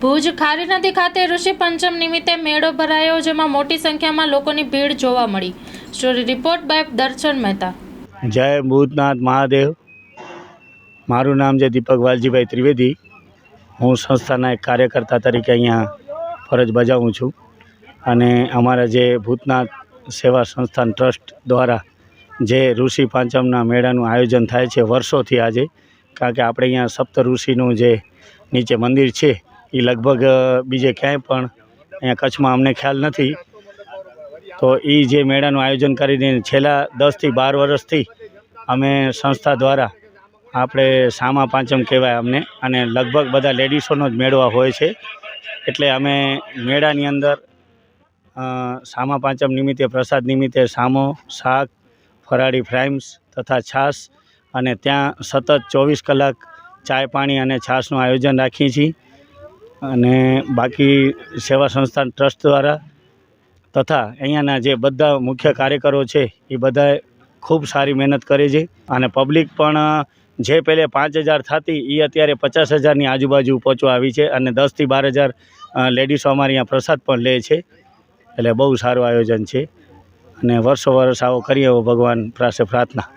ભુજ ખારી નદી ખાતે ઋષિ પંચમ નિમિત્તે મેળો ભરાયો, જેમાં મોટી સંખ્યામાં લોકોની ભીડ જોવા મળી. સ્ટોરી રિપોર્ટ બાય દર્શન મહેતા. જય ભૂતનાથ મહાદેવ. મારું નામ છે દીપક વાલજીભાઈ ત્રિવેદી. હું સંસ્થાના એક કાર્યકર્તા તરીકે અહીંયા ફરજ બજાવું છું અને અમારા જે ભૂતનાથ સેવા સંસ્થાન ટ્રસ્ટ દ્વારા જે ઋષિ પાંચમના મેળાનું આયોજન થાય છે વર્ષોથી આજે, કારણ કે આપણે અહીંયા સપ્ત ઋષિનું જે નીચે મંદિર છે એ લગભગ બીજે ક્યાંય પણ અહીંયા કચ્છમાં અમને ખ્યાલ નથી. તો એ જે મેળાનું આયોજન કરીને છેલ્લા 10 થી 12 વર્ષથી અમે સંસ્થા દ્વારા આપણે સામા પાંચમ કહેવાય અમને, અને લગભગ બધા લેડીસોનો જ મેળો હોય છે. એટલે અમે મેળાની અંદર સામા પાંચમ નિમિત્તે પ્રસાદ નિમિત્તે સામો, શાક, ફરાળી ફ્રાઈમ્સ તથા છાશ, અને ત્યાં સતત 24 કલાક ચાય પાણી અને છાશનું આયોજન રાખીએ છીએ. અને બાકી સેવા સંસ્થાન ટ્રસ્ટ દ્વારા તથા અહીંયાના જે બધા મુખ્ય કાર્યકરો છે એ બધા ખૂબ સારી મહેનત કરે છે. અને પબ્લિક પણ જે પહેલે 5,000 થતી એ અત્યારે 50,000ની આજુબાજુ પહોંચવા આવી છે, અને 10 થી 12,000 લેડીસો અમારે અહીંયા પ્રસાદ પણ લે છે. એટલે બહુ સારું આયોજન છે અને વર્ષો વર્ષ આવો કરીએ એવો ભગવાન પાસે પ્રાર્થના.